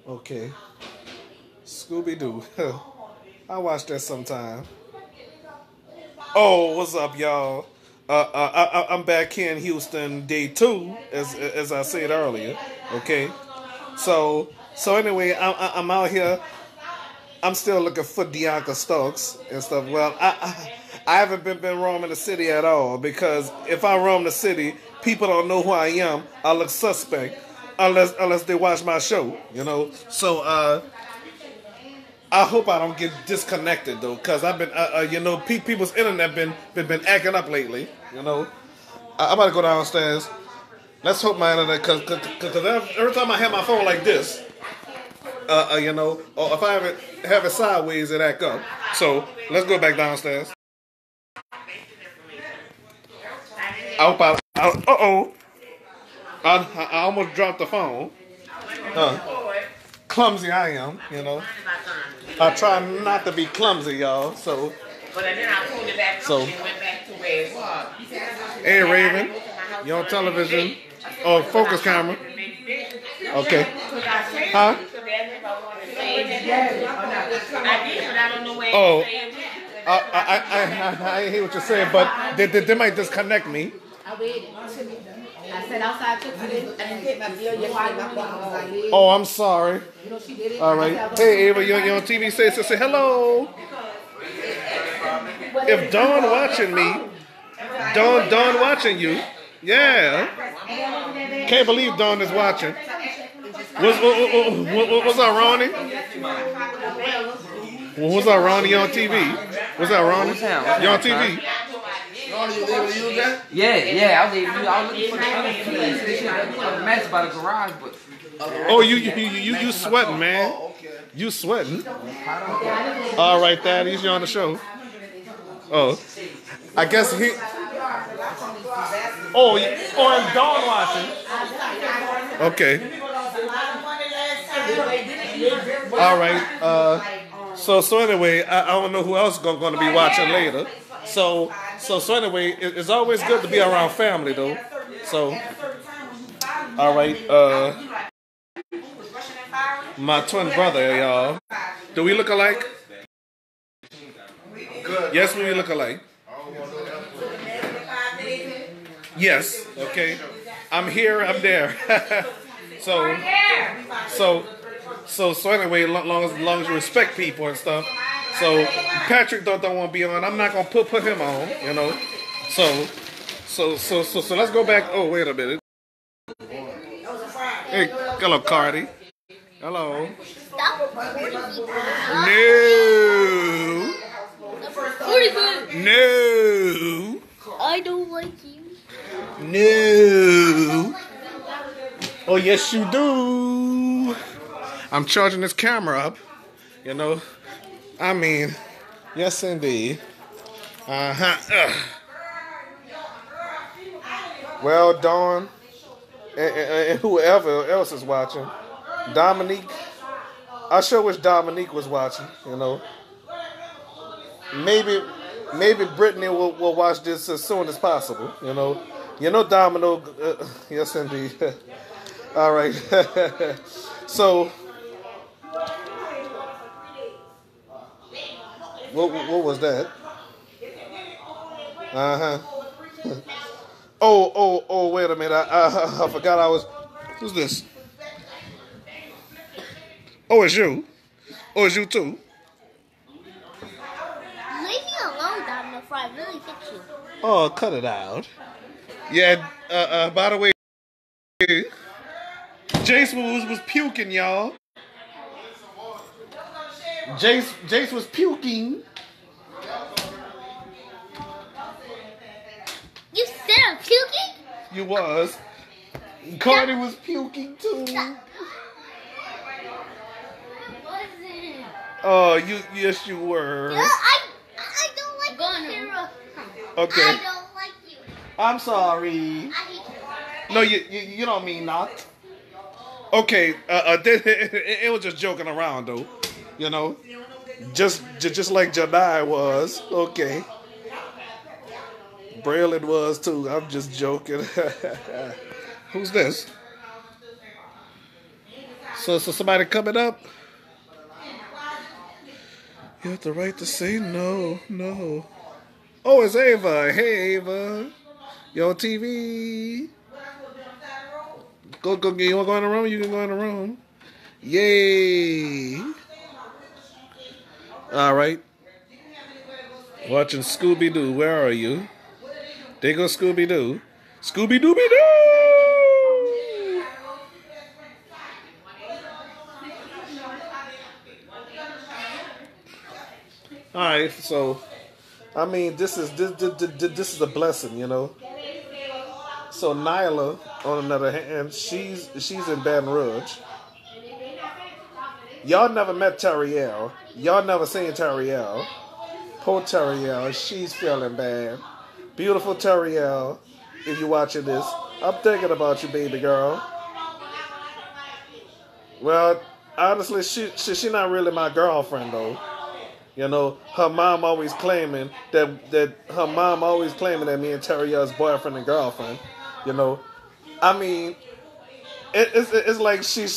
Okay. Scooby-Doo. I watch that sometime. Oh, what's up, y'all? I'm back here in Houston, day two, as I said earlier. Okay. So anyway, I'm out here. I'm still looking for Deonka Stokes and stuff. Well, I haven't been roaming the city at all because if I roam the city, people don't know who I am. I look suspect unless they watch my show. So I hope I don't get disconnected though, cause I've been people's internet been acting up lately. I'm about to go downstairs. Let's hope my internet, cause every time I have my phone like this. Or if I have it sideways, it act up. So let's go back downstairs. I hope I almost dropped the phone. Clumsy I am. I try not to be clumsy, y'all. So. But then I pulled it back and went back to where it was. Hey, Raven, you on television? Oh, focus camera. Okay. Huh? Oh, I hear what you're saying, but they might disconnect me. I said outside took it and get my bill yesterday. Oh, I'm sorry. All right. Hey, Ava, you're on TV. Say hello. If Dawn watching me, Dawn watching you. Yeah. Can't believe Dawn is watching. What's up, Ronnie? What's up, Ronnie? You on TV? What's up, Ronnie? You on TV? Yeah, I was looking for the other match by the garage, but. Oh, you sweating, man? You sweating? All right, Thad, he's on the show. Oh, I guess he. Oh, and Dawn watching. Okay. All right. So anyway, I don't know who else is going to be watching later. So anyway, it's always good to be around family though. So, all right. My twin brother, y'all. Do we look alike? Yes, we look alike. Yes. Okay. I'm here. I'm there. So anyway, long as you respect people and stuff. So Patrick don't want to be on. I'm not gonna put him on. So let's go back. Oh, wait a minute. Hey, hello, Cardi. Hello. No. No. I don't like you. No. Oh, yes, you do. I'm charging this camera up. I mean, yes, indeed. Well, Dawn, and whoever else is watching, Dominique. I sure wish Dominique was watching. Maybe Brittany will watch this as soon as possible. Domino. Yes, indeed. All right. So, what was that? Oh, wait a minute. I forgot I was. Who's this? Oh, it's you. Oh, it's you too. Leave me alone, Domino, before I really hit you. Oh, cut it out. Yeah, by the way, Jace was puking, y'all. Jace was puking. You said I'm puking? You was. Cardi was puking too. Oh, yes you were. No, I don't like you. Okay. I don't like you. I'm sorry. No, you don't mean not. Okay, it was just joking around though. Just like Jedi was. Okay. Braylon was too. I'm just joking. Who's this? So somebody coming up. You have the right to say no, no. Oh, it's Ava. Hey, Ava. You on TV? Go. You want to go in the room? You can go in the room. Yay! All right. Watching Scooby Doo. Where are you? There goes Scooby Doo. Scooby Dooby Doo. All right. So, I mean, this is a blessing, you know. So Nyla, on the other hand, she's in Baton Rouge. Y'all never met Terrielle. Y'all never seen Terrielle. Poor Terrielle, she's feeling bad. Beautiful Terrielle, if you're watching this, I'm thinking about you, baby girl. Well, honestly, she not really my girlfriend though. You know, her mom always claiming that me and Terrielle's boyfriend and girlfriend. You know, I mean, it's like she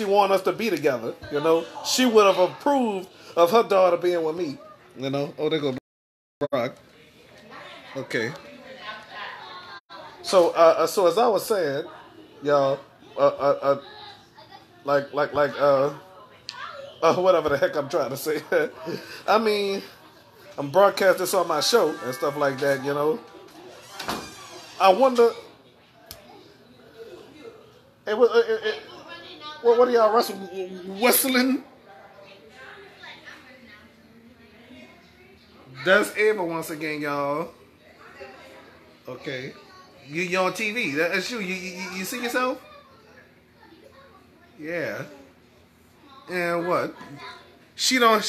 want us to be together. You know, she would have approved of her daughter being with me. You know, oh, there go Brock. Okay. So so as I was saying, y'all, whatever the heck I'm trying to say. I mean, I'm broadcasting this on my show and stuff like that. You know, I wonder. Hey, what are y'all whistling? That's Ava once again, y'all. Okay, you on TV? That's you. You see yourself? Yeah. And what? She don't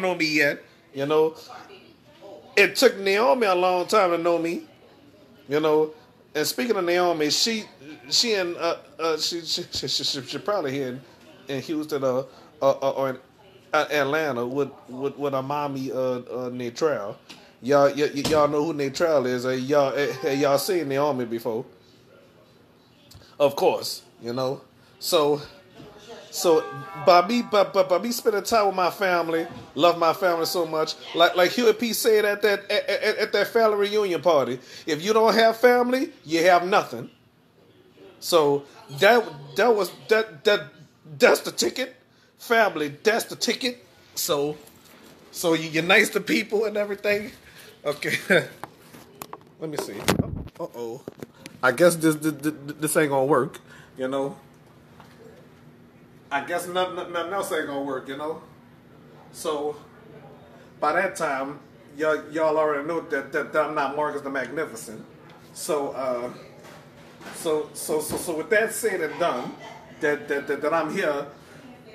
know me yet. You know, it took Naomi a long time to know me. You know, and speaking of Naomi, she probably here in Houston or in Atlanta with a mommy Natrell. Y'all know who Natrell is. Y'all seen Naomi before, of course. You know, so by me spending time with my family, love my family so much. Like Huey P said at that family reunion party, if you don't have family, you have nothing. So that's the ticket. Family, that's the ticket. So you're nice to people and everything. Okay. Let me see. Uh-oh. I guess this ain't gonna work, you know. I guess nothing else ain't gonna work, you know. So by that time, y'all already know that I'm not Marcus the Magnificent. So with that said and done, that I'm here,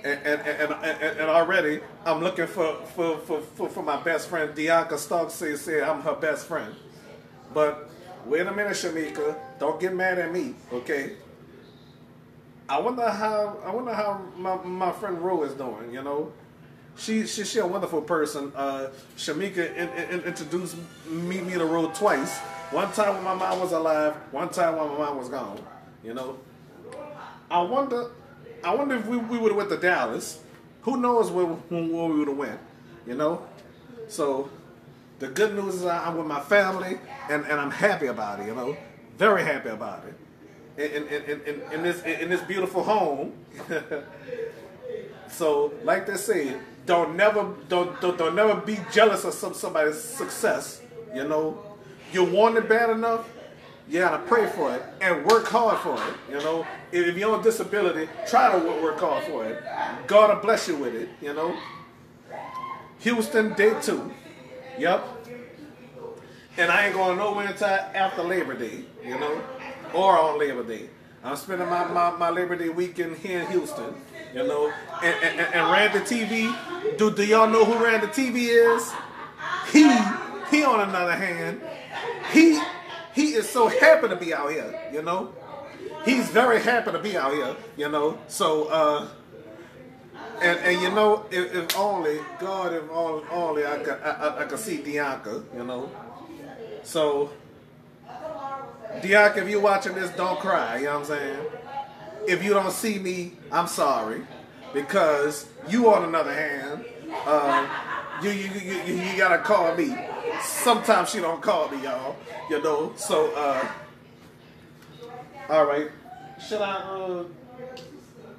and already I'm looking for my best friend. Dianca Stark said I'm her best friend. But wait a minute, Shamika, don't get mad at me, okay? I wonder how my friend Ro is doing. You know, she's a wonderful person. Shamika introduced me to Ro twice. One time when my mom was alive. One time when my mom was gone. You know, I wonder if we would have went to Dallas. Who knows where we would have went? You know, so the good news is I'm with my family and I'm happy about it. You know, very happy about it. In this beautiful home. So, like they say, don't never be jealous of somebody's success. You know, you want it bad enough, you gotta pray for it and work hard for it. You know, if you're on disability, try to work hard for it. God will bless you with it. You know. Houston, day 2. Yep. And I ain't going nowhere until after Labor Day. You know. Or on Labor Day. I'm spending my Labor Day weekend here in Houston, you know. And Randy TV, do y'all know who Randy TV is? He on another hand, he is so happy to be out here, you know. He's very happy to be out here, you know. So and you know, if only God, if only I could see Dianca, you know. So Dianca, if you're watching this, don't cry, you know what I'm saying? if you don't see me, I'm sorry, because you, on another hand, you gotta call me. Sometimes she don't call me, y'all. You know. So all right. Should I?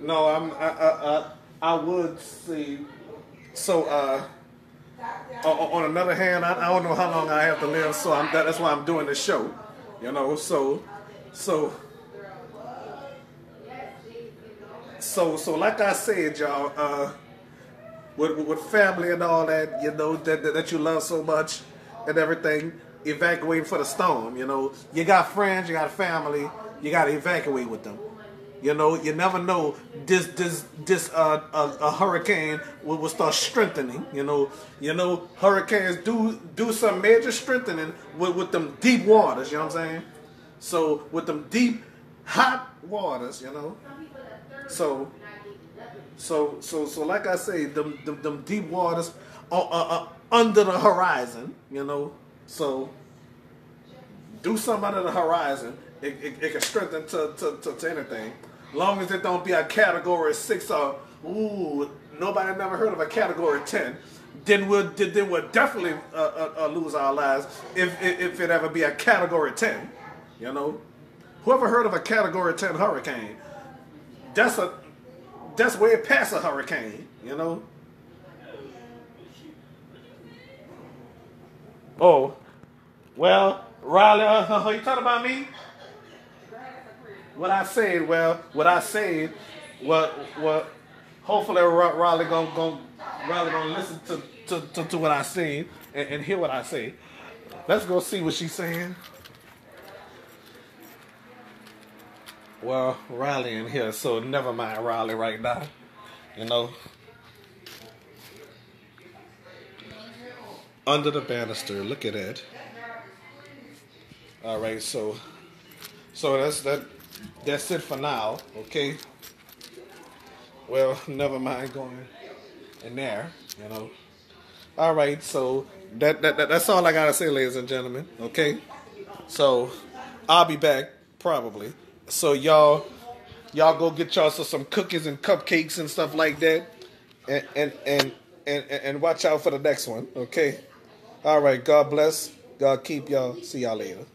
No, I would say. So on another hand, I don't know how long I have to live, so that's why I'm doing this show. You know. So like I said, y'all, with family and all that, you know, that you love so much and everything, evacuating for the storm, you know. You got friends, you got family, you got to evacuate with them. You know, you never know, this a hurricane will start strengthening, you know. Hurricanes do some major strengthening with them deep waters, you know what I'm saying? So with them deep, hot waters, you know. So like I say, them deep waters are under the horizon, you know. So do something under the horizon. It can strengthen to anything. Long as it don't be a category 6 or nobody never heard of a category 10. Then we'll definitely lose our lives if it ever be a category 10. You know, whoever heard of a category 10 hurricane? That's way past a hurricane, you know. Oh, well, Riley, you talking about me? What I said, hopefully Riley gonna listen to what I say and hear what I say. Let's go see what she's saying. Well, Riley in here, so never mind Riley right now. You know. Under the banister, look at that. All right, so that's it for now, okay? Well, never mind going in there, you know. All right, so that's all I gotta say, ladies and gentlemen, okay? So I'll be back probably. So y'all go get y'all some cookies and cupcakes and stuff like that, and watch out for the next one. Okay. All right. God bless. God keep y'all. See y'all later.